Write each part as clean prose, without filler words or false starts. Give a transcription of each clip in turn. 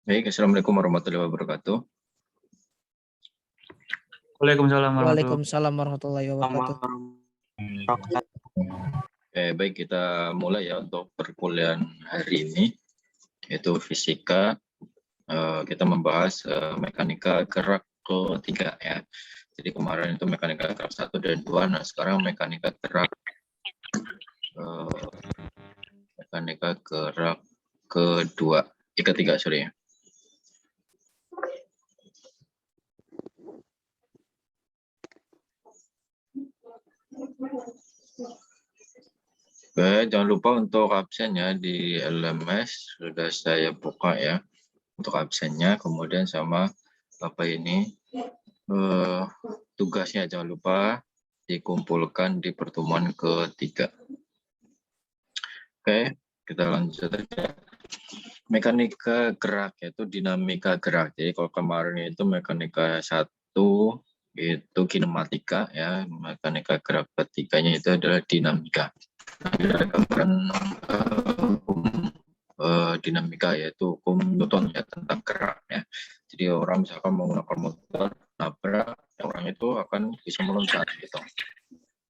Baik, assalamualaikum warahmatullahi wabarakatuh. Waalaikumsalam warahmatullahi Waalaikumsalam warahmatullahi wabarakatuh. Baik, kita mulai ya untuk perkuliahan hari ini, yaitu fisika. Kita membahas mekanika gerak ketiga ya. Jadi kemarin itu mekanika gerak 1 dan 2, nah sekarang mekanika gerak kedua, ketiga sorry ya. Jangan lupa untuk absennya di LMS sudah saya buka ya untuk absennya, kemudian sama tugasnya jangan lupa dikumpulkan di pertemuan ketiga. Oke, kita lanjut aja. Mekanika gerak yaitu dinamika gerak. Jadi kalau kemarin itu mekanika 1 itu kinematika ya, mekanika gerak ketiganya itu adalah dinamika. Ada gambaran dinamika yaitu hukum Newton ya tentang gerak ya. Jadi orang misalkan menggunakan motor nabrak, orang itu akan bisa meloncat gitu.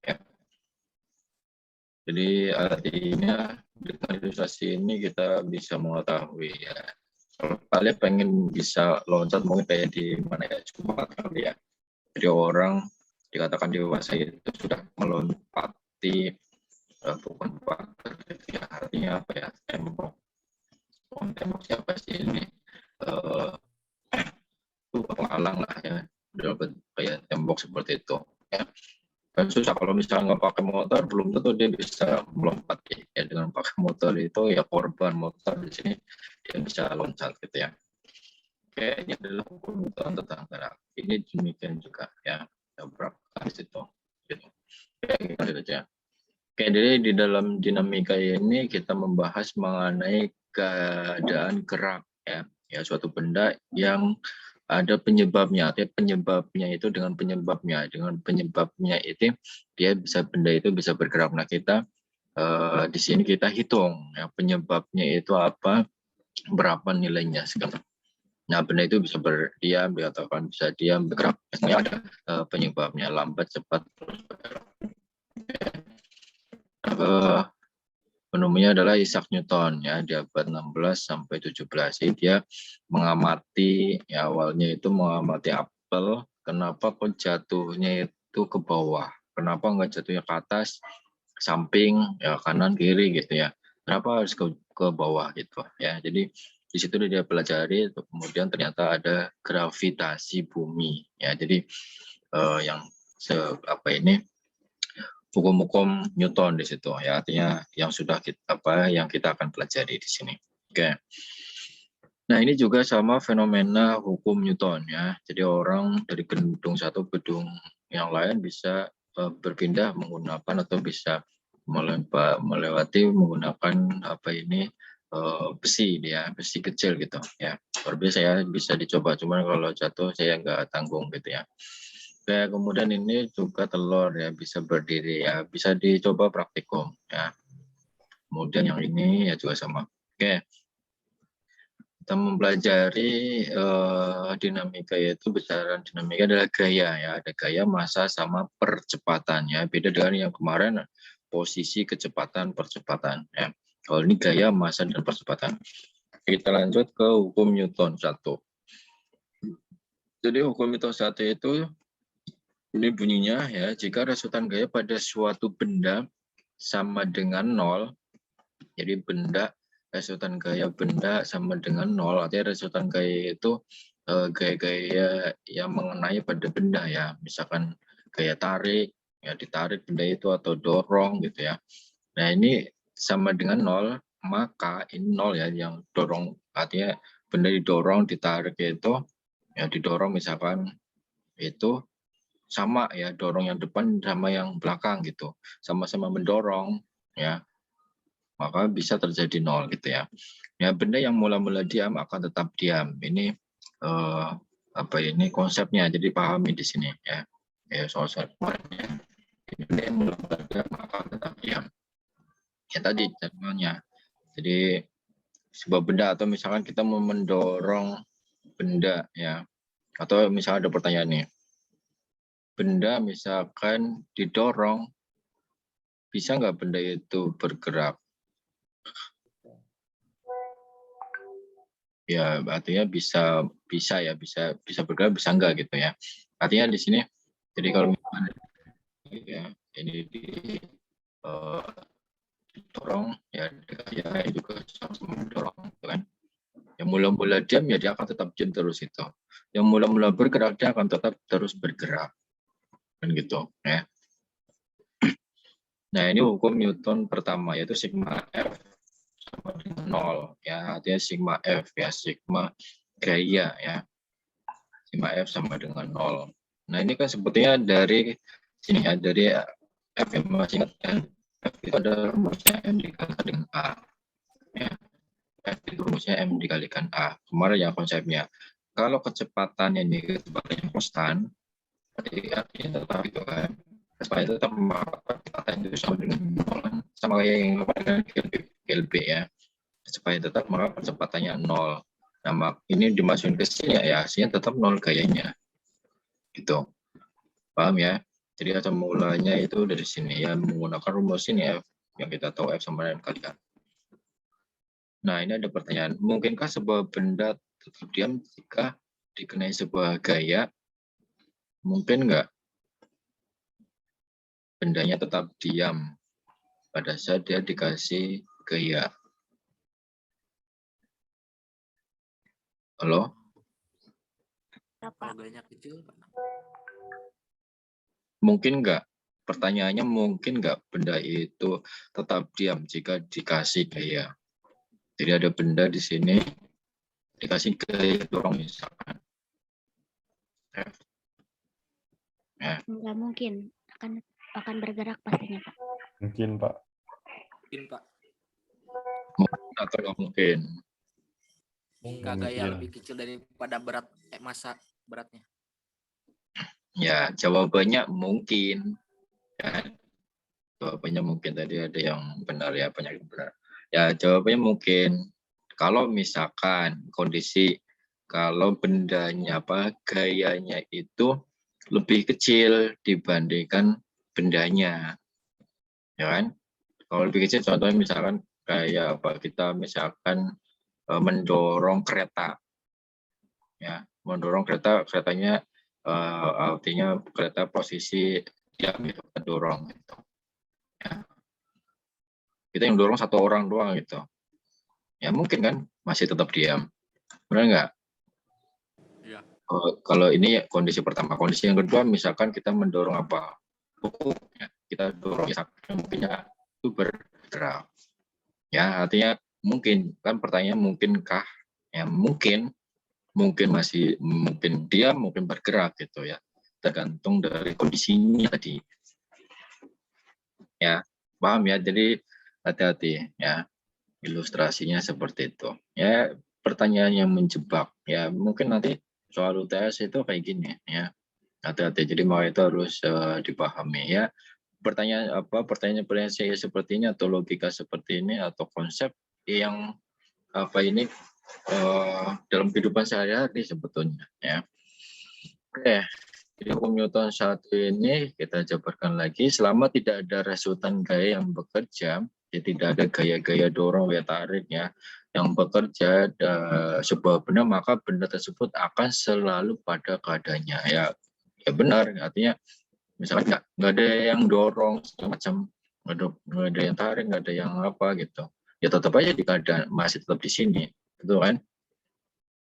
Ya. Jadi artinya dengan ilustrasi ini kita bisa mengetahui ya. Kalau kalian pengen bisa loncat mungkin kayak di mana ya, coba kali ya. Jadi orang dikatakan dewasa itu sudah melompati bukan pagar, ya, artinya apa ya, tembok siapa sih ini, itu penghalang lah ya, kayak tembok seperti itu ya. Dan susah kalau misalnya nggak pakai motor, belum tentu dia bisa melompat ya. Dengan pakai motor itu ya korban motor di sini dia bisa loncat gitu ya. Oke, ini adalah hukum Newton tentang gerak. Ini demikian juga ya, berapa kali situ gitu. Oke, kita lihat aja. Oke, jadi di dalam dinamika ini kita membahas mengenai keadaan gerak ya, suatu benda yang ada penyebabnya. Artinya penyebabnya itu dengan penyebabnya itu dia bisa, benda itu bisa bergerak. Nah kita di sini kita hitung ya penyebabnya itu apa, berapa nilainya segala. Nah benda itu bisa berdiam, dikatakan bisa diam, bergerak. Biasanya ada penyebabnya, lambat, cepat, terus bergerak. Penemunya adalah Isaac Newton ya, di abad 16 sampai 17. Jadi dia mengamati ya, awalnya itu mengamati apel, kenapa kok jatuhnya itu ke bawah, kenapa enggak jatuhnya ke atas, samping, ya kanan kiri gitu ya, kenapa harus ke bawah gitu ya. Jadi di situ dia pelajari, kemudian ternyata ada gravitasi bumi ya. Jadi yang hukum-hukum Newton di situ ya, artinya yang sudah kita akan pelajari di sini. Oke. Nah, ini juga sama fenomena hukum Newton ya. Jadi orang dari gedung satu gedung yang lain bisa berpindah menggunakan atau bisa melewati menggunakan besi ya, besi kecil gitu ya. Kalau saya bisa dicoba, cuman kalau jatuh saya nggak tanggung gitu ya. Kemudian ini juga telur ya, bisa berdiri ya, bisa dicoba praktikum ya. Kemudian yang ini ya juga sama. Oke, kita mempelajari dinamika, yaitu besaran dinamika adalah gaya ya, ada gaya, massa sama percepatannya. Beda dengan yang kemarin posisi, kecepatan, percepatan ya. Kalau ini gaya, massa dan percepatan. Kita lanjut ke hukum Newton 1. Jadi hukum Newton 1 itu ini bunyinya ya, jika resultan gaya pada suatu benda sama dengan 0, jadi resultan gaya benda sama dengan 0, artinya resultan gaya itu gaya-gaya yang mengenai pada benda ya, misalkan gaya tarik, ya ditarik benda itu, atau dorong gitu ya. Nah ini sama dengan 0, maka ini 0 ya, yang dorong, artinya benda didorong, ditarik itu, ya didorong misalkan itu sama ya, dorong yang depan sama yang belakang gitu, sama-sama mendorong ya, maka bisa terjadi 0 gitu ya. Ya benda yang mula-mula diam akan tetap diam. Ini ini konsepnya, jadi pahami di sini ya. Ya soalnya benda yang mula-mula diam akan tetap diam. Ya tadi contohnya. Jadi sebuah benda atau misalkan kita mau mendorong benda ya. Atau misalnya ada pertanyaan nih. Benda misalkan didorong, bisa nggak benda itu bergerak? Ya, artinya bisa ya, bisa bergerak, bisa enggak gitu ya. Artinya di sini, jadi kalau misalnya ya, ini eh, didorong ya, ya juga sama mendorong gitu kan. Yang mula-mula diam ya dia akan tetap diam terus itu. Yang mula-mula bergerak dia akan tetap terus bergerak kan gitu ya. Nah ini hukum Newton pertama yaitu sigma F sama dengan 0 ya, artinya sigma F ya, sigma gaya ya, sigma F sama dengan 0. Nah ini kan sebetulnya dari sini ya, dari F yang masih ingat kan, F itu ada rumusnya M dikalikan dengan A ya. F itu rumusnya M dikalikan A. Kemarin ya konsepnya, kalau kecepatan ini kecepatannya konstan, artinya tetap itu kan, supaya tetap kecepatan itu sama dengan 0, sama kayak yang kemarin GLB ya, supaya tetap maka kecepatannya 0. Nah, ini dimasukin ke sini ya, hasilnya tetap 0 gayanya. Gitu. Paham ya? Jadi asal mulanya itu dari sini ya, menggunakan rumus ini F yang kita tahu F sama dengan kali A. Nah, ini ada pertanyaan, mungkinkah sebuah benda tetap diam jika dikenai sebuah gaya? Mungkin enggak bendanya tetap diam pada saat dia dikasih gaya? Halo? Harganya kecil, Pak. Mungkin enggak? Pertanyaannya mungkin enggak benda itu tetap diam jika dikasih gaya? Jadi ada benda di sini dikasih gaya dorong misalkan. Ya. Enggak mungkin akan bergerak pastinya, Pak. Mungkin, Pak. Mungkin, Pak. Mungkin atau nggak mungkin? Enggak gaya lebih kecil daripada massa beratnya. Ya, jawabannya mungkin. Ya, jawabannya mungkin, tadi ada yang benar ya, banyak yang benar. Ya, jawabannya mungkin. Kalau misalkan kondisi, kalau bendanya gayanya itu lebih kecil dibandingkan bendanya. Ya kan? Kalau lebih kecil contohnya misalkan kayak kita misalkan mendorong kereta. Ya, mendorong keretanya artinya kereta posisi diam gitu, mendorong gitu. Ya. Kita yang dorong satu orang doang gitu. Ya mungkin kan masih tetap diam. Benar nggak? Iya. Kalau ini kondisi pertama. Kondisi yang kedua misalkan kita mendorong buku, ya. Kita dorong mungkinnya itu bergerak. Ya, artinya mungkin kan pertanyaan mungkinkah? Ya mungkin mungkin dia mungkin bergerak gitu ya, tergantung dari kondisinya tadi ya. Paham ya? Jadi hati-hati ya, ilustrasinya seperti itu ya. Pertanyaan yang menjebak ya, mungkin nanti soal UTS itu kayak gini ya, hati-hati. Jadi mau itu harus dipahami ya. Pertanyaan seperti ini atau logika seperti ini atau konsep yang ini dalam kehidupan sehari-hari sebetulnya ya. Oke, jadi hukum Newton satu ini kita jabarkan lagi. Selama tidak ada resultan gaya yang bekerja, ya tidak ada gaya-gaya dorong gaya tarik ya yang bekerja sebuah benda, maka benda tersebut akan selalu pada keadaannya ya. Ya benar, artinya misalnya nggak ada yang dorong semacam, nggak ada yang tarik, nggak ada yang apa gitu, ya tetap aja di keadaan masih tetap di sini, betul kan?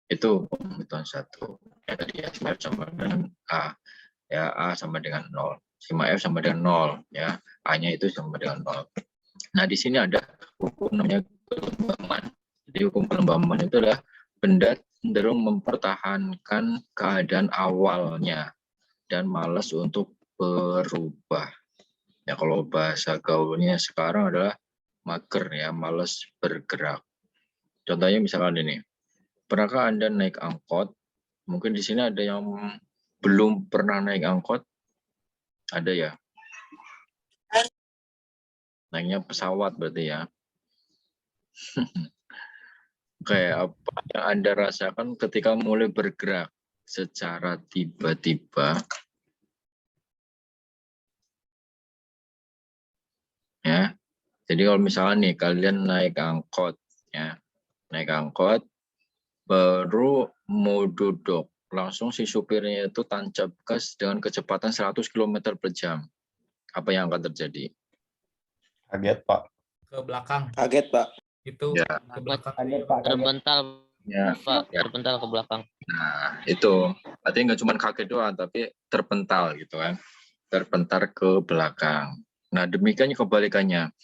Itu Newton satu ya, tadi ya, F sama dengan A ya, A sama dengan 0, sigma F sama dengan 0 ya, A-nya itu sama dengan 0. Nah di sini ada hukum namanya kelembaman. Jadi hukum kelembaman itu adalah benda cenderung mempertahankan keadaan awalnya dan malas untuk berubah. Ya kalau bahasa gaulnya sekarang adalah mager ya, malas bergerak. Contohnya misalkan ini, pernahkah Anda naik angkot? Mungkin di sini ada yang belum pernah naik angkot, ada ya? Naiknya pesawat berarti ya. Kayak apa yang Anda rasakan ketika mulai bergerak secara tiba-tiba? Ya, jadi kalau misalnya nih kalian naik angkot, ya, naik angkot, baru mau duduk, langsung si supirnya itu tancap gas dengan kecepatan 100 km per jam. Apa yang akan terjadi? Kaget, Pak. Ke belakang. Kaget, Pak. Itu Ya. ke belakang. Terpental, Ya, Pak. ya. Terpental ke belakang. Nah, itu artinya nggak cuma kaget doang, tapi terpental gitu kan, terpental ke belakang. Nah, demikian kebalikannya.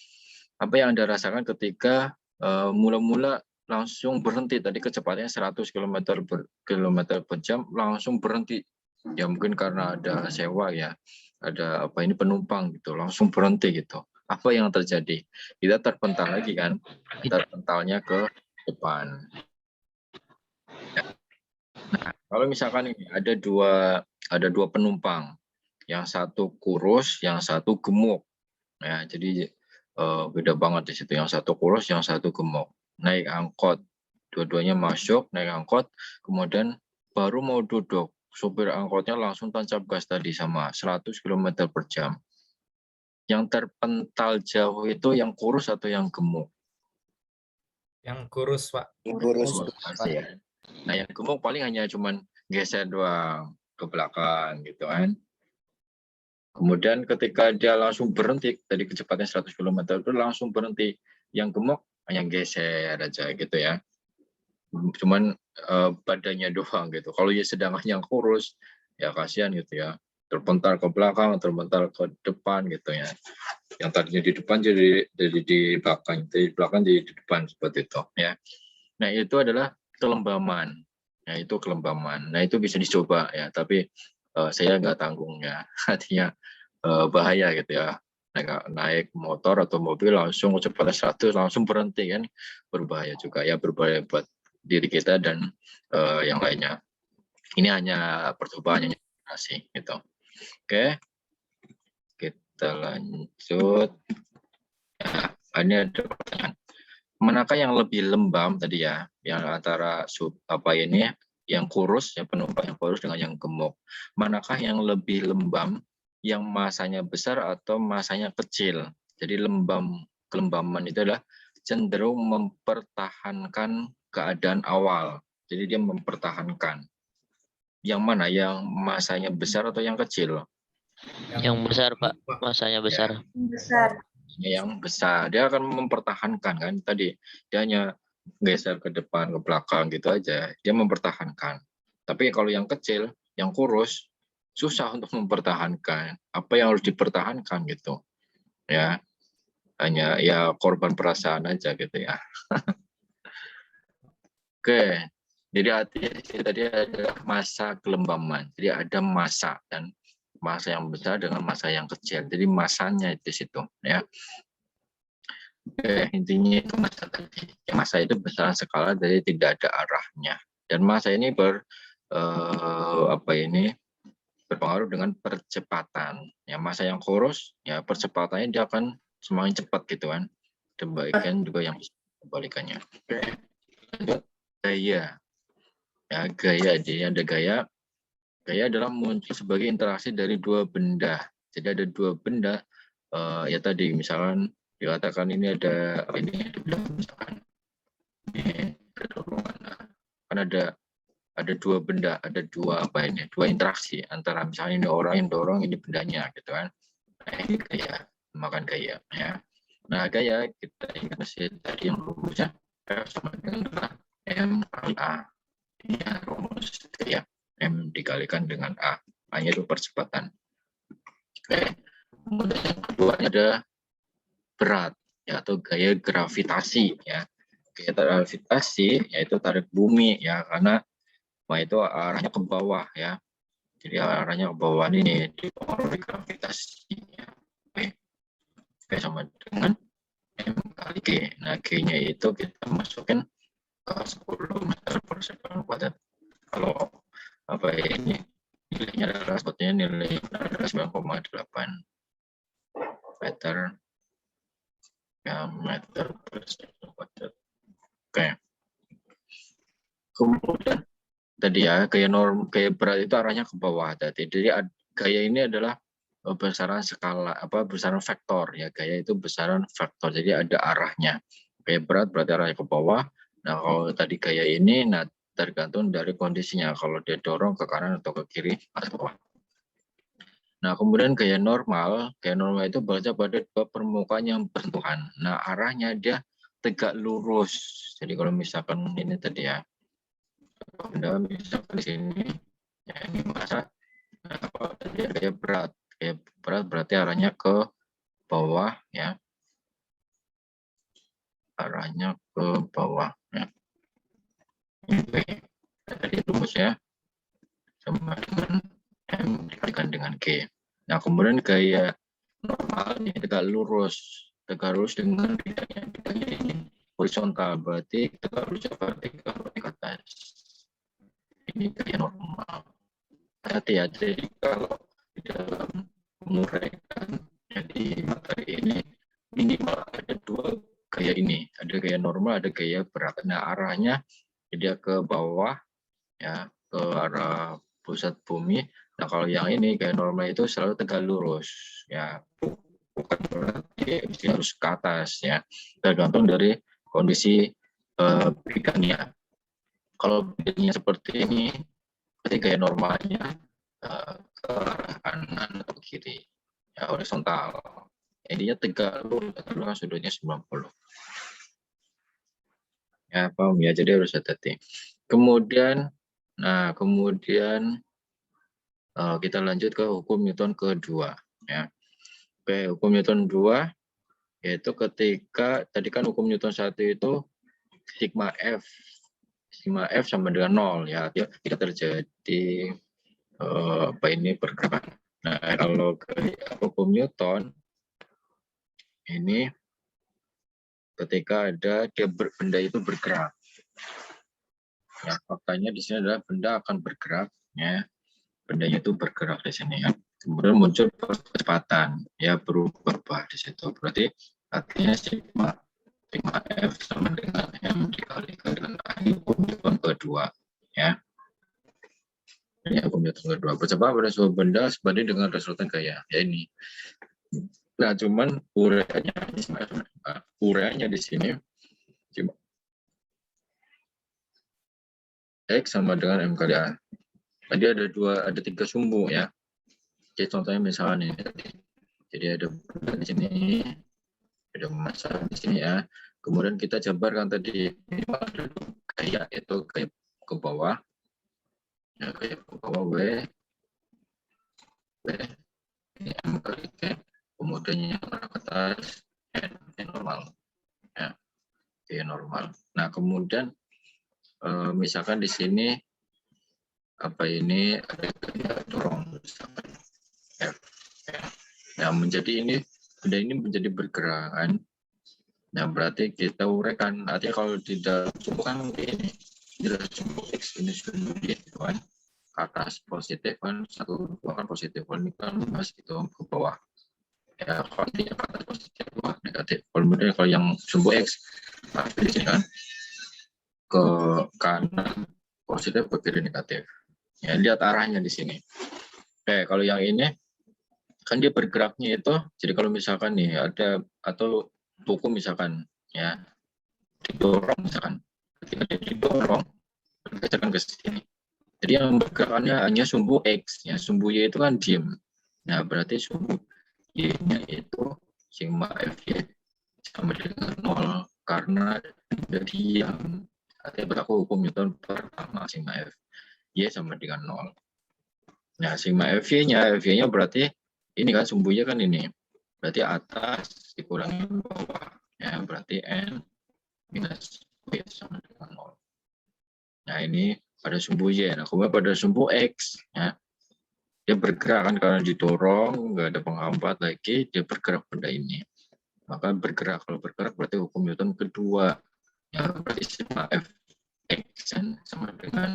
Apa yang Anda rasakan ketika mula-mula langsung berhenti, tadi kecepatannya 100 km per jam, langsung berhenti. Ya mungkin karena ada sewa ya, ada apa ini penumpang gitu, langsung berhenti gitu. Apa yang terjadi? Kita terpental lagi kan, terpentalnya ke depan. Nah, kalau misalkan ini ada dua penumpang, yang satu kurus, yang satu gemuk, ya jadi beda banget di situ. Yang satu kurus, yang satu gemuk. Naik angkot, dua-duanya masuk naik angkot, kemudian baru mau duduk, supir angkotnya langsung tancap gas tadi sama 100 km per jam. Yang terpental jauh itu yang kurus atau yang gemuk? Yang kurus, Pak. Kurus. Pasti ya. Nah, yang gemuk paling hanya cuman geser doang ke belakang gitu kan. Kemudian ketika dia langsung berhenti, tadi kecepatannya 100 km itu langsung berhenti. Yang gemuk hanya geser aja gitu ya. Cuman badannya doang gitu. Kalau ya sedangkan yang kurus, ya kasihan gitu ya. Terpental ke belakang, terpental ke depan gitu ya. Yang tadinya di depan jadi di belakang, dari belakang jadi di depan seperti itu ya. Nah, itu adalah kelembaman. Nah, itu kelembaman. Nah, itu bisa dicoba ya, tapi saya nggak tanggung ya. Artinya bahaya gitu ya. Naik motor atau mobil langsung kecepatan 100 langsung berhenti kan, berbahaya juga ya, berbahaya buat diri kita dan yang lainnya. Ini hanya percobaan, hanya sih gitu. Oke, kita lanjut. Nah, ini ada pertanyaan. Manakah yang lebih lembam tadi ya, yang antara yang kurus, ya penumpang yang kurus dengan yang gemuk. Manakah yang lebih lembam, yang masanya besar atau masanya kecil? Jadi kelembaman itu adalah cenderung mempertahankan keadaan awal. Jadi dia mempertahankan. Yang mana? Yang masanya besar atau yang kecil? Yang besar, Pak. Masanya besar. Yang besar, dia akan mempertahankan kan tadi, dia hanya geser ke depan ke belakang gitu aja, dia mempertahankan. Tapi kalau yang kecil, yang kurus, susah untuk mempertahankan. Apa yang harus dipertahankan gitu ya, hanya ya korban perasaan aja gitu ya. Oke, jadi artinya tadi ada masa kelembaman, jadi ada masa, dan masa yang besar dengan masa yang kecil, jadi masanya di situ ya. Oke, intinya itu masa tadi. Masa itu besar skala, jadi tidak ada arahnya. Dan masa ini berpengaruh dengan percepatan. Ya, masa yang kurus, ya percepatannya dia akan semakin cepat gitu kan. Demikian juga yang kebalikannya. Oke. Gaya. Ya, gaya, jadi ada gaya. Gaya adalah muncul sebagai interaksi dari dua benda. Jadi ada dua benda, ya tadi misalkan dikatakan ini ada misalkan ini kan ada dua benda, ada dua dua interaksi antara misalnya ini orang yang dorong, ini bendanya gitu kan. Nah, ini gaya, makan gaya ya. Nah, gaya kita ingat masih tadi yang rumusnya sama dengan M kali A. Ini rumus gaya, M dikalikan dengan A. A-nya itu percepatan. Oke. Kemudian yang kedua ada berat ya, atau gaya gravitasi ya. Gaya gravitasi yaitu tarik bumi ya, karena itu arahnya ke bawah ya. Jadi arahnya ke bawah ini dipengaruhi gravitasi ya. Oke, sama dengan M kali G. Nah, G-nya itu kita masukin ke 10 meter per second kuadrat. Kalau ini nilainya adalah sebetulnya nilai adalah 9,8 meter ya, meter per second kuadrat. Oke. kemudian tadi ya gaya berat itu arahnya ke bawah tadi. Jadi gaya ini adalah besaran skala besaran vektor ya. Gaya itu besaran vektor. Jadi ada arahnya. Gaya berat berarti arahnya ke bawah. Nah, kalau tadi gaya ini tergantung dari kondisinya. Kalau dia dorong ke kanan atau ke kiri atau ke bawah. Nah, kemudian gaya normal itu berada pada dua permukaan yang bersentuhan. Nah, arahnya dia tegak lurus. Jadi kalau misalkan ini tadi ya, Anda misalkan di sini, ya ini masa, nah, tadi gaya berat berarti arahnya ke bawah ya, arahnya ke bawah ya. Ini tadi rumus ya, sama dengan M dikalikan dengan G. Nah, kemudian gaya normal ini tegak lurus dengan bidangnya ini horizontal, berarti tegak lurus vertikal ke atas. Ini gaya normal. Hati-hati kalau di dalam menguraikan jadi materi ini minimal ada dua gaya ini, ada gaya normal, ada gaya berat. Nah, arahnya dia ke bawah ya, ke arah pusat bumi. Nah, kalau yang ini gaya normal itu selalu tegak lurus ya, bukan berarti harus ke atas ya, tergantung dari kondisi bidangnya. Kalau bidangnya seperti ini, berarti gaya normalnya ke arah kanan atau kiri ya, horizontal. Intinya tegak lurus, sudutnya 90. Ya, paham ya, jadi harus hati-hati. Kemudian kita lanjut ke hukum Newton kedua ya. Oke, hukum Newton 2 yaitu ketika tadi kan hukum Newton 1 itu sigma F sama dengan 0 ya, tidak terjadi pergerakan. Nah, kalau hukum Newton ini ketika ada benda itu bergerak ya, faktanya di sini adalah benda akan bergerak ya, bendanya itu bergerak di sini ya, kemudian muncul kecepatan ya, berubah di situ, berarti artinya sigma F sama dengan M dikalikan dengan hukum Newton kedua ya. Ini hukum Newton kedua, percepatan pada suatu benda sebanding dengan resultan gaya ya ini. Nah, cuman ureanya di sini X sama dengan M kali A. Tadi ada 3 sumbu ya. Jadi contohnya misalnya ini tadi. Jadi ada benda di sini, ada massa di sini ya. Kemudian kita jabarkan tadi ada gaya, itu gaya ke bawah. Ya, gaya ke bawah W ini M kali T. Kemudian yang ke atas N normal. Ya. Gaya normal. Nah, kemudian misalkan di sini ini ada gaya dorong misalkan F ya. Nah, benda ini menjadi bergerakan. Nah, berarti kita uraikan, artinya kalau di dalam sumbu kan ini di dalam sumbu X ini sumbu Y itu kan ke atas positif kan, 1 2 kan positif, ini kan masih itu ke bawah ya, kalau ini ke atas positif 2 negatif. Kemudian kalau yang sumbu X di sini kan ke kanan positif, ke kiri negatif. Ya, lihat arahnya di sini. Oke, kalau yang ini kan dia bergeraknya itu, jadi kalau misalkan nih ada atau buku misalkan ya didorong misalkan, ketika dia didorong bergesekan ke sini. Jadi yang bergerakannya hanya sumbu X ya, sumbu Y itu kan diem. Nah, berarti sumbu Y-nya itu sigma Fy sama dengan 0 karena dia diam. Artinya berlaku hukum Newton pertama, sigma F Y sama dengan 0. Nah, sigma Fy-nya berarti ini kan sumbunya kan ini. Berarti atas dikurangi bawah. Ya, berarti N minus Y sama dengan 0. Nah, ini pada sumbu Y. Nah, kemudian pada sumbu X, ya, dia bergerak kan karena didorong, nggak ada penghambat lagi, dia bergerak pada ini. Maka bergerak, kalau bergerak berarti hukum Newton kedua. Ya, berarti sigma F X sama dengan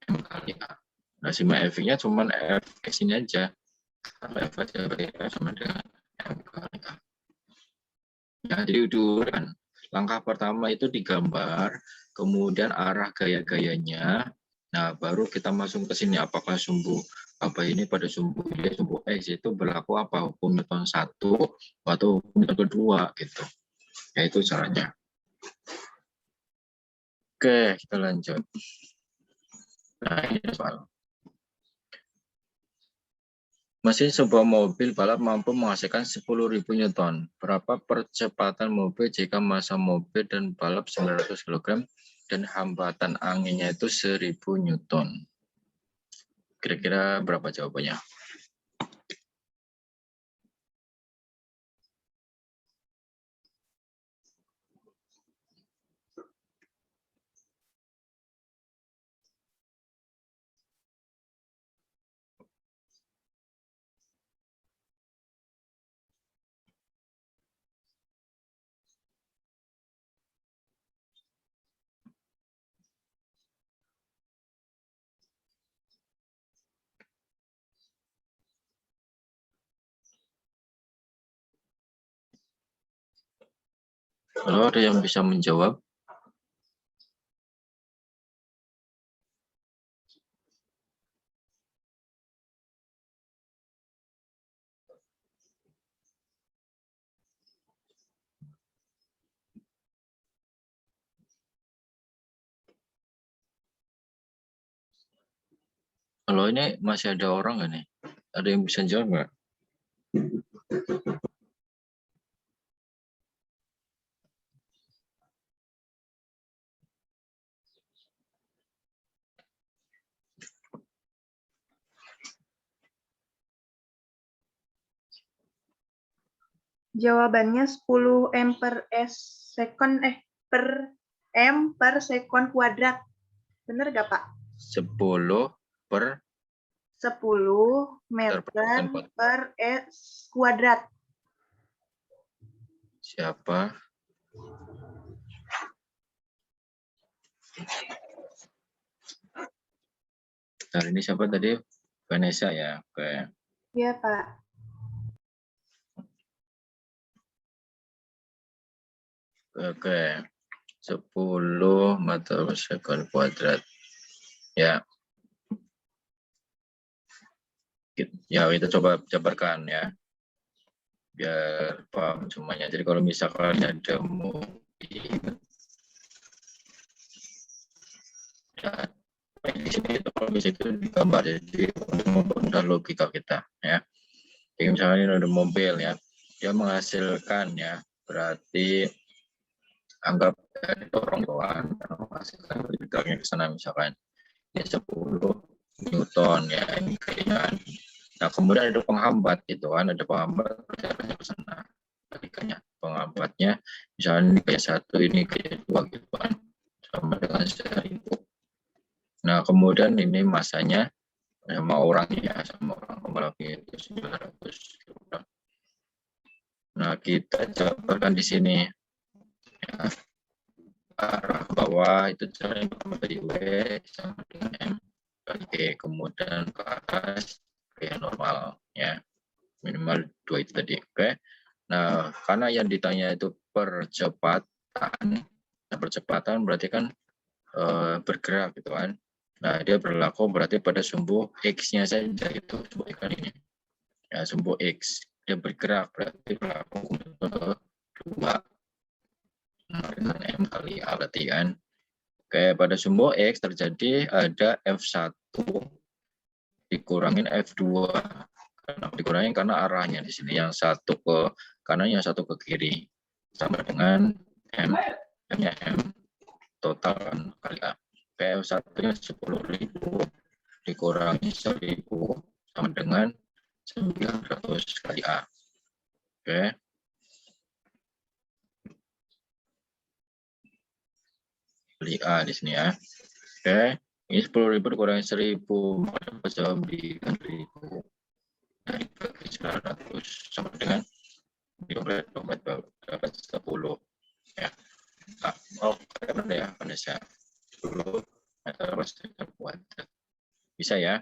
M kali A. Nah, sigma F-nya cuma F X ini aja. Kalau F aja berarti F sama dengan M kali A. Ya, jadi diuraikan. Langkah pertama itu digambar. kemudian arah gaya-gayanya. Nah, baru kita masuk ke sini. Apakah sumbu apa ini pada sumbu X itu berlaku apa? Hukum Newton 1 atau hukum Newton kedua gitu. Ya, itu caranya. Oke, kita lanjut. Nah, ini soal. Mesin sebuah mobil balap mampu menghasilkan 10.000 Newton. Berapa percepatan mobil jika massa mobil dan balap 900 kg dan hambatan anginnya itu 1.000 Newton? Kira-kira berapa jawabannya? Kalau ada yang bisa menjawab? Kalau ini masih ada orang nggak nih? Ada yang bisa jawab nggak? Jawabannya 10 M per second per M per sekon kuadrat. Bener gak, Pak? 10 per 10 meter per S kuadrat. siapa? Nah, ini siapa tadi? Vanessa ya. Oke. Iya, Pak. Oke. 10 meter per sekon kuadrat. Ya. Ya, kita coba jabarkan ya. Biar paham semuanya. Jadi kalau misalkan ada mobil, ya, di sini itu kalau bisa itu digambar, jadi untuk mempermudah logika kita ya. Jadi misalnya ini ada mobil ya, dia menghasilkan ya, berarti anggap dari dorong-dorongan menghasilkan tegaknya ke sana misalkan ini 10 Newton ya, ini kayaknya. Nah kemudian ada penghambat gitu kan, ada penghambat berjalannya ke sana ketikanya penghambatnya, misalnya ini kayak 1, ini kayak 2 gitu kan, sama dengan 1.000. Nah, kemudian ini masanya sama orangnya, sama orang pembalapnya itu 900 kg. Nah, kita jabarkan di sini. Ya, arah ke bawah itu caranya pertama tadi W sama dengan M kali E. Kemudian ke atas kayak normal ya. Minimal 2 itu tadi. Oke. Nah, karena yang ditanya itu percepatan. Nah, percepatan berarti kan bergerak gitu kan. Nah, dia berlaku berarti pada sumbu X-nya saja itu sumbu X ini. Ya, sumbu X. Dia bergerak berarti berlaku kedua. Dengan M kali A berarti kan. Oke, pada sumbu X terjadi ada F1 dikurangin F2. Karena dikurangin karena arahnya di sini. Yang satu ke kanan, yang satu ke kiri. Sama dengan M. M-nya M. Total kan kali A. PF1-nya 10.000 dikurangi 1.000 sama dengan 900 kali A. Oke. Kali A di sini ya. Oke. Ini 10.000 dikurangi 1.000 maka dapat jawab di 1.000 dari bagi 900 sama dengan dapat 10 ya. Nah, oke benar ya Vanessa. 10 meter per sekon kuadrat. Bisa ya?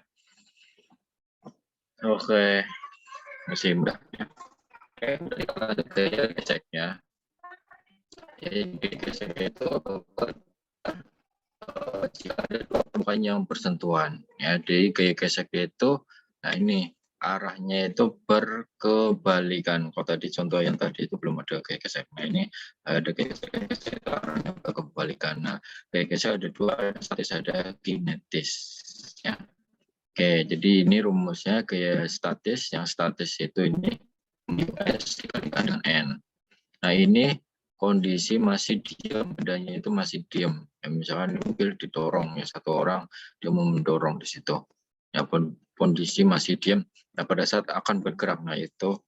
Oke. Masih mudah ya. Oke, berarti kalau ada gaya ceknya. Jadi gaya itu jika ada dua permukaan yang bersentuhan. Ya, jadi gaya gesek itu, nah ini arahnya itu berkebalikan. Kalau tadi contoh yang tadi itu belum ada gaya gesek. Nah ini ada gaya gesek arahnya berkebalikan. Nah gaya gesek ada dua, ada statis, ada kinetis. Ya. Oke, jadi ini rumusnya gaya statis. Yang statis itu ini S dikalikan dengan N. Nah ini kondisi masih diam, bedanya itu masih diam. Ya, misalkan mobil didorong, ya satu orang dia mau mendorong di situ. Ya kondisi masih diam. Nah pada saat akan bergerak, nah itu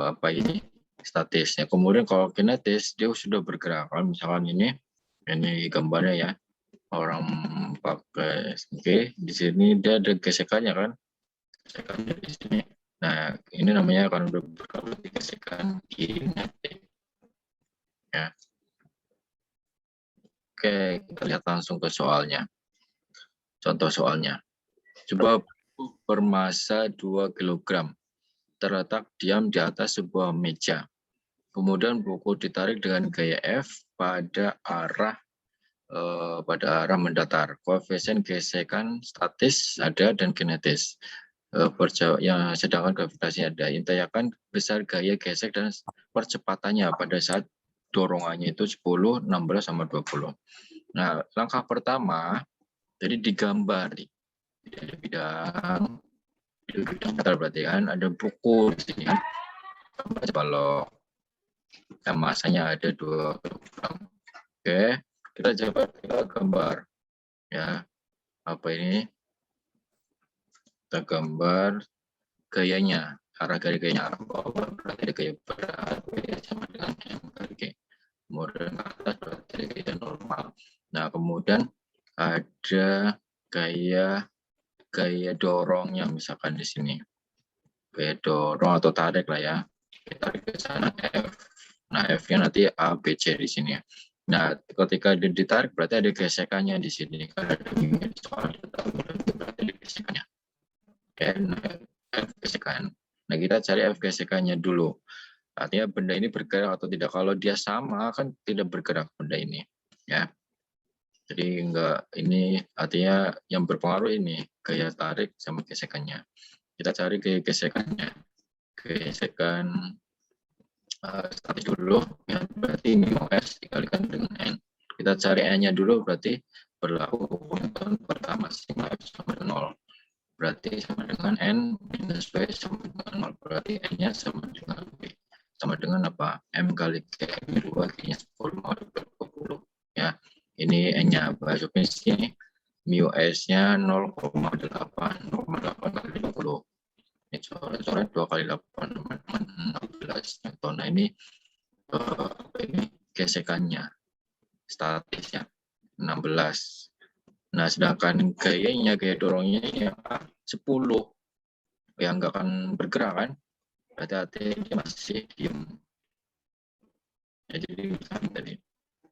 apa ini statis. Ya kemudian kalau kinetis dia sudah bergerak. Kalau misalkan ini gambarnya ya, orang pakai di sini dia ada gesekannya kan, gesekannya di sini. Nah ini namanya akan bergerak di gesekan kinetik. Ya. Oke, kita lihat langsung ke soalnya. Contoh soalnya. Coba bermasa 2 kg terletak diam di atas sebuah meja. Kemudian buku ditarik dengan gaya F pada arah mendatar. Koefisien gesekan statis ada dan kinetis. Yang sedangkan gravitasi ada. Intayakan besar gaya gesek dan percepatannya pada saat dorongannya itu 10, 16 sama 20. Nah, langkah pertama jadi digambar di bidang berarti kan ada buku di sini kan. Kalau masanya ada 2 kg. Oke, kita gambar ya. Apa ini? Kita gambar gayanya, arah gayanya arah bawah berarti ada gaya berat sama dengan M kali G. Kemudian ke atas berarti gaya normal. Nah kemudian ada gaya dorongnya misalkan di sini, gaya dorong atau tarik lah ya, kita tarik ke sana F. Nah F-nya nanti A, B, C di sini. Nah ketika ditarik berarti ada gesekannya di sini, karena ada soal berarti ada gesekannya. Oke, nah, F gesekan. Nah kita cari F gesekannya dulu. Artinya benda ini bergerak atau tidak. Kalau dia sama kan tidak bergerak benda ini, ya. Jadi enggak, ini artinya yang berpengaruh ini gaya tarik sama gesekannya. Kita cari gaya gesekannya. Gesekan statis dulu, ya, berarti mu S dikalikan dengan N. Kita cari N-nya dulu, berarti berlaku hukum pertama sigma F sama dengan 0. Berarti sama dengan N minus W sama dengan 0. Berarti N-nya sama dengan W. Sama dengan apa? M kali G, M2, G-nya 10, mau 20. Ya, ini N-nya. Masuknya di sini. Mu S-nya 0,8 kali 20. Ini coret-coret 2 kali 8, 16 Newton. Nah, ini gesekannya. Statis ya, 16. Nah, sedangkan gaya dorongnya ini 10. Ya, nggak akan bergerak kan? Berarti dia masih diam. Ya, jadi misalnya tadi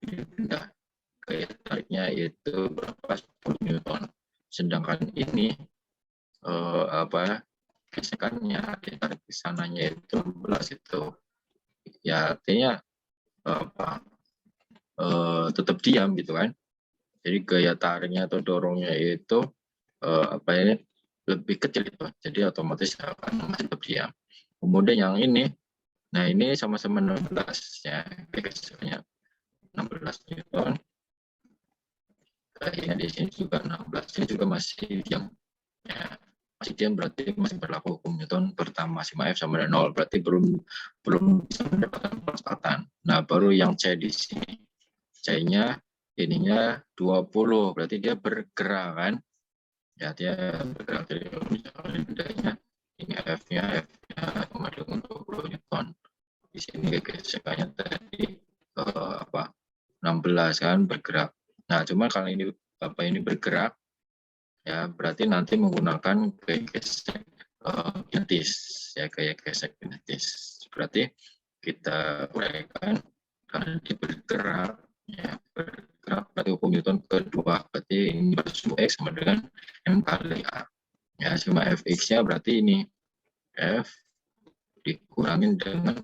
benda gaya tariknya itu berapa 10 Newton. Sedangkan ini gesekannya ditarik ke sananya itu 16 itu. Ya artinya tetap diam gitu kan. Jadi gaya tariknya atau dorongnya itu lebih kecil itu. Jadi otomatis akan masih tetap diam. Kemudian yang ini, nah ini sama-sama 16 ya, gesekannya 16 Newton. Gayanya di sini juga 16, ini juga masih diam. Ya, masih diam berarti masih berlaku hukum Newton pertama sigma F sama dengan 0, berarti belum bisa mendapatkan percepatan. Nah baru yang C di sini, C-nya ininya 20, berarti dia bergerak kan? Ya dia bergerak, jadi misalnya bedanya ini F-nya sama dengan 20 Newton. Di sini gesekannya tadi 16 kan bergerak. Nah cuma kalau ini bergerak, ya berarti nanti menggunakan gaya gesek kinetis, ya gaya gesek kinetis. Berarti kita uraikan karena dia bergerak, ya bergerak berarti hukum Newton kedua, berarti ini bersumu X sama dengan M kali A. Ya sigma Fx-nya berarti ini F dikurangin dengan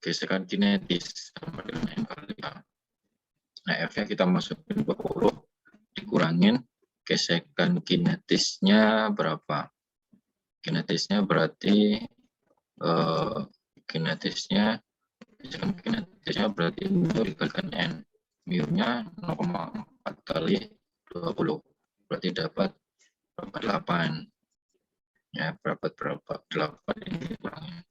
gesekan kinetis sama dengan M kali A. Nah F-nya kita masukin 20, dikurangin gesekan kinetisnya berapa? Kinetisnya berarti gesekan kinetisnya berarti mu dikalikan n. Mu-nya 0,4 kali 20. Berarti dapat 8. Ya, berapa 8 ini dikurangin.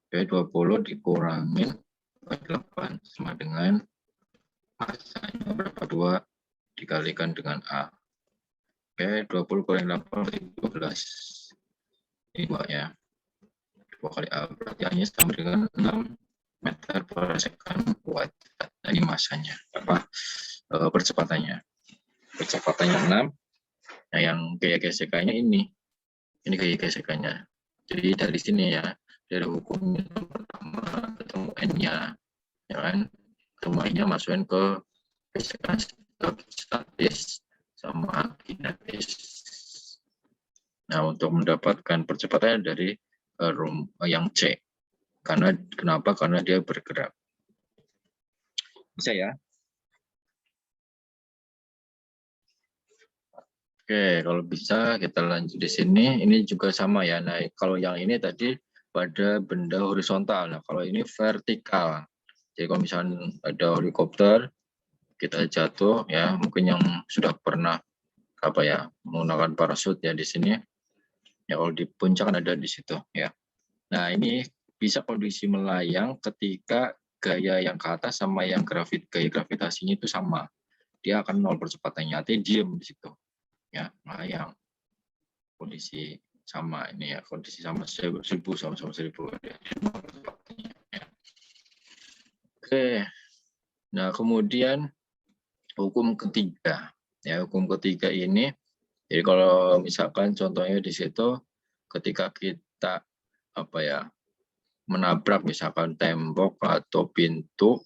Oke, 20 dikurangin 8 sama dengan masanya berapa? 2 dikalikan dengan A. Oke, 20 kurangi 8 berarti 12. Ini 2 ya. 2 kali A berarti A-nya sama dengan 6 meter per second kuadrat. Ini masanya. Percepatannya. Percepatannya 6. Nah, yang gaya gesekannya ini. Ini gaya gesekannya. Jadi dari sini ya. Dari hukum Newton pertama ketemu N-nya. Ya kan? Ketemu N-nya masukin ke gesekan statis sama kinetis. Nah, untuk mendapatkan percepatannya dari yang C. Kenapa? Karena dia bergerak. Bisa ya? Oke, kalau bisa kita lanjut di sini. Ini juga sama ya. Nah, kalau yang ini tadi pada benda horizontal. Nah, kalau ini vertikal. Jadi kalau misalnya ada helikopter, kita jatuh ya, mungkin yang sudah pernah menggunakan parasut ya di sini. Ya kalau di puncak kan ada di situ ya. Nah, ini bisa kondisi melayang ketika gaya yang ke atas sama yang gaya gravitasinya itu sama. Dia akan 0 percepatannya, artinya diem di situ. Ya, melayang. Kondisi sama ini ya, kondisi sama 1000 sama 1000 ya. Oke. Nah, kemudian hukum ketiga. Ya, hukum ketiga ini jadi kalau misalkan contohnya di situ ketika kita menabrak misalkan tembok atau pintu,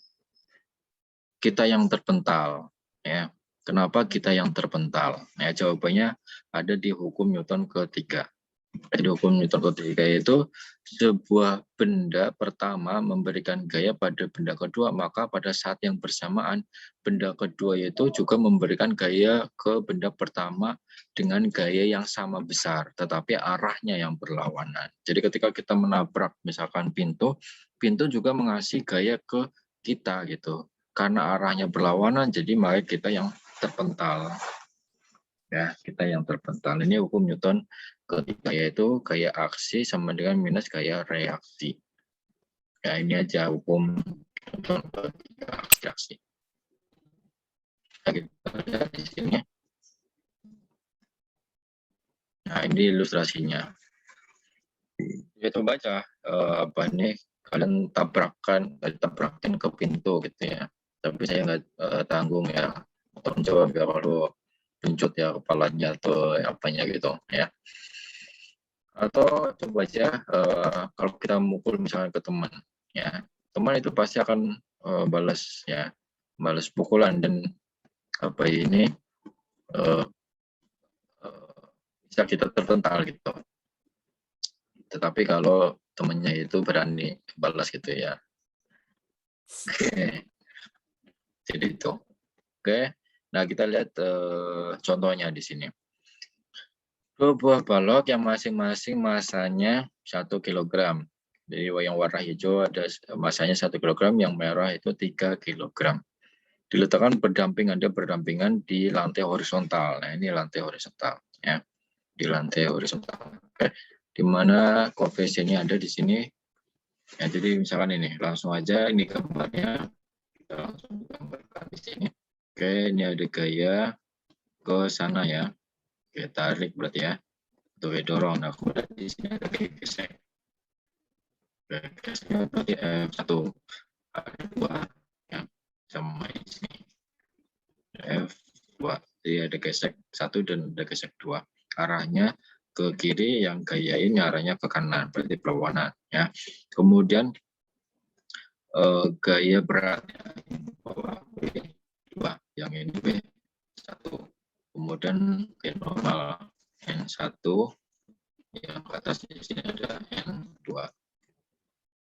kita yang terpental ya. Kenapa kita yang terpental? Nah, jawabannya ada di hukum Newton ketiga. Di hukum Newton ketiga itu sebuah benda pertama memberikan gaya pada benda kedua, maka pada saat yang bersamaan benda kedua itu juga memberikan gaya ke benda pertama dengan gaya yang sama besar, tetapi arahnya yang berlawanan. Jadi ketika kita menabrak misalkan pintu juga mengasih gaya ke kita gitu. Karena arahnya berlawanan, jadi maka kita yang terpental. Ya, kita yang terpental. Ini hukum Newton ketiga, yaitu gaya aksi sama dengan minus gaya reaksi. Ya, ini aja hukum Newton ketiga, aksi. Nah, kita lihat di sini. Nah, ini ilustrasinya. Ya, coba baca kalian tabrakin ke pintu gitu ya. Tapi saya nggak tanggung ya. Untuk menjawab ya kalau tuncut ya kepalanya atau apanya gitu ya. Atau coba aja kalau kita mukul misalnya ke teman ya, teman itu pasti akan balas pukulan dan bisa kita terpental gitu. Tetapi kalau temannya itu berani balas gitu ya. Oke. Jadi itu. Oke. Nah, kita lihat contohnya di sini. Dua buah balok yang masing-masing masanya 1 kg. Jadi yang warna hijau ada masanya 1 kg, yang merah itu 3 kg. Diletakkan berdampingan di lantai horizontal. Nah, ini lantai horizontal ya. Di lantai horizontal. Oke. Di mana koefisiennya ada di sini. Ya, jadi misalkan ini langsung aja ini gambarnya. Kita langsung gambarkan di sini. Oke, ini ada gaya ke sana ya. Oke, tarik berarti ya. Atau dorong. Nah, kemudian di sini ada gaya gesek. Gaya geseknya berarti F1. Ada 2 ya. Sama di sini. F2. Jadi ada gesek 1 dan ada gesek 2. Arahnya ke kiri, yang gaya ini arahnya ke kanan. Berarti perlawanan ya. Kemudian gaya beratnya bawah B2, yang ini B1. Kemudian G normal N1, yang ke atas di sini ada N2.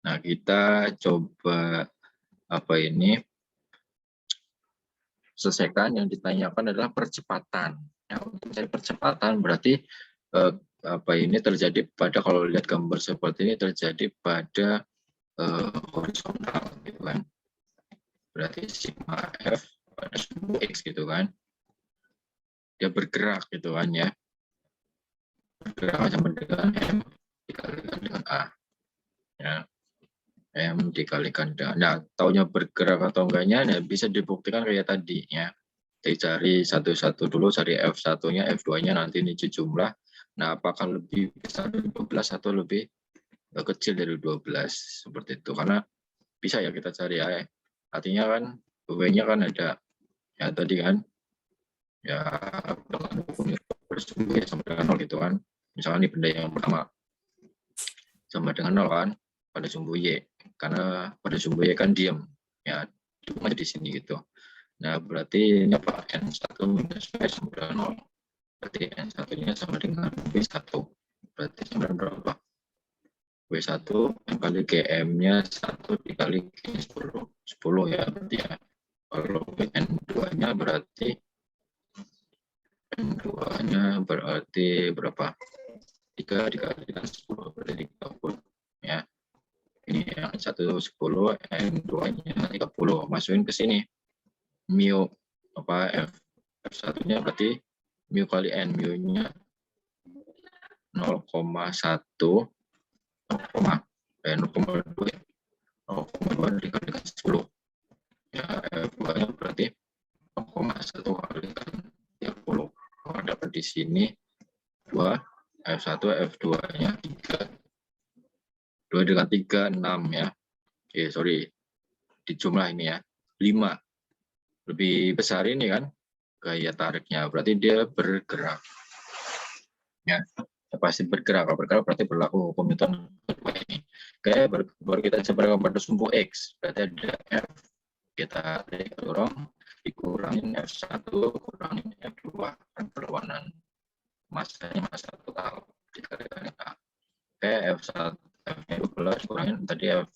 Nah, kita coba selesaikan, yang ditanyakan adalah percepatan. Ya, untuk mencari percepatan berarti ini terjadi pada, kalau lihat gambar seperti ini, terjadi pada horizontal gitu kan. Berarti sigma F pada sumbu X gitu kan. Dia bergerak gitu kan ya. Bergerak sama dengan M dikalikan dengan A. Ya. M dikalikan dengan, nah, taunya bergerak atau enggaknya, nah, bisa dibuktikan kayak tadi ya. Dicari satu-satu dulu, cari F1-nya, F2-nya, nanti ini jumlah. Nah, apakah lebih besar dari 12 atau lebih kecil dari 12, seperti itu. Karena bisa ya kita cari ya. Artinya kan W-nya kan ada ya tadi kan, ya dengan hukum bersumbu sama dengan 0 gitu kan. Misalnya ini benda yang pertama sama dengan 0 kan pada sumbu Y, karena pada sumbu Y kan diam ya, cuma di sini gitu. Nah, berarti ini apa? N1 minus W sama dengan 0. Berarti N1-nya sama dengan W1. Berarti sama dengan berapa? W1 yang kali GM-nya 1 dikali G10. 10 ya berarti ya. Kalau N2-nya berarti berapa? 3 dikalikan 10 berarti 30 ya. Ini yang 1 10, N2-nya 30. Masukin ke sini. Mu F1-nya berarti mu kali N, mu-nya 0,1 0,2 dikalikan 10 ya, F2-nya berarti 0,1 kalikan 30. Kalau dapat di sini 2, F1 F2-nya 3, 2 dengan 3 6 ya. Sorry, di jumlah ini ya 5. Lebih besar ini kan gaya tariknya, berarti dia bergerak ya, pasti bergerak. Kalau bergerak berarti berlaku hukum Newton kedua ini. Oke, baru kita coba pada sumbu X, berarti ada F, kita dorong dikurangin F1 kurangin F2, kan perlawanan masanya masa total dikalikan A. Oke, F1 F-nya 12 kurangin tadi F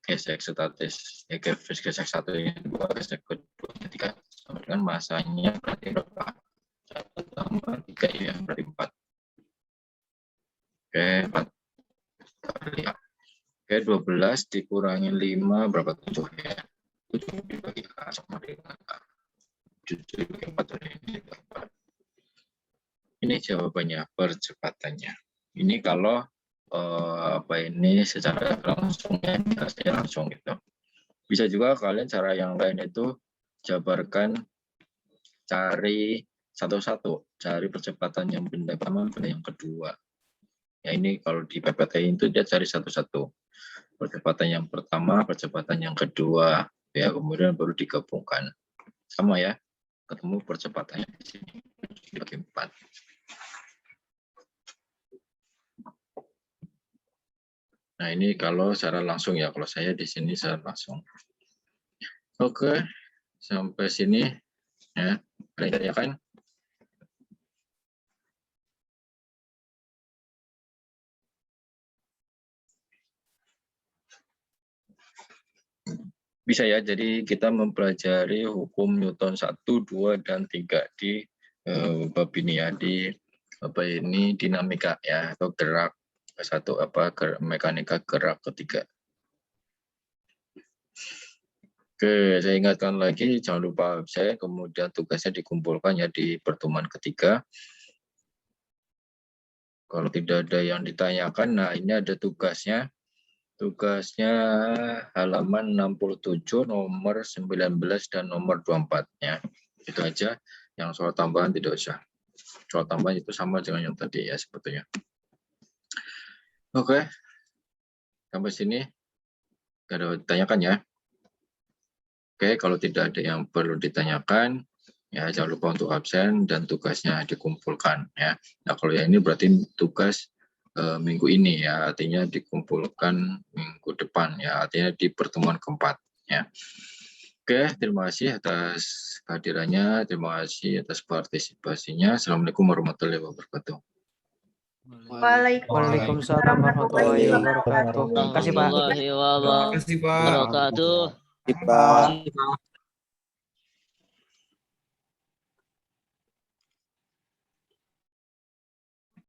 gesek statis, gesek 1 nya 2, gesek kedua nya 3, sama dengan masanya berarti berapa? 1 tambah 3 ya, berarti 4. Oke, 4 kali ya. Oke, 12 dikurangi 5 berapa? 7 ya. 7 dibagi A sama dengan A. 7 dibagi 4 ini 4. Ini jawabannya, percepatannya. Ini kalau ini secara langsung ya, saya langsung gitu. Bisa juga kalian cara yang lain itu jabarkan, cari satu-satu, cari percepatan yang benda pertama, benda yang kedua. Ya, ini kalau di PPT itu dia cari satu-satu. Percepatan yang pertama, percepatan yang kedua, ya kemudian baru digabungkan. Sama ya, ketemu percepatannya di sini dibagi 4. Nah, ini kalau secara langsung ya, kalau saya di sini secara langsung. Oke, sampai sini ya, ada kan? Bisa ya, jadi kita mempelajari hukum Newton 1, 2, dan 3 di bab ini ya, di dinamika ya, atau gerak mekanika gerak ketiga. Oke, saya ingatkan lagi, jangan lupa absen, kemudian tugasnya dikumpulkan ya di pertemuan ketiga. Kalau tidak ada yang ditanyakan, nah ini ada tugasnya. Tugasnya halaman 67, nomor 19, dan nomor 24. Ya. Itu aja, yang soal tambahan tidak usah. Soal tambahan itu sama dengan yang tadi ya sebetulnya. Oke, sampai sini nggak ada ditanyakan ya. Oke, kalau tidak ada yang perlu ditanyakan, ya jangan lupa untuk absen dan tugasnya dikumpulkan ya. Nah kalau yang ini berarti tugas minggu ini ya, artinya dikumpulkan minggu depan ya, artinya di pertemuan keempat ya. Oke, terima kasih atas kehadirannya, terima kasih atas partisipasinya. Assalamualaikum warahmatullahi wabarakatuh. Waalaikumsalam warahmatullahi wabarakatuh. Terima kasih, Pak. Warahmatullahi wabarakatuh. Terima kasih, Pak. Wabarakatuh. Pak.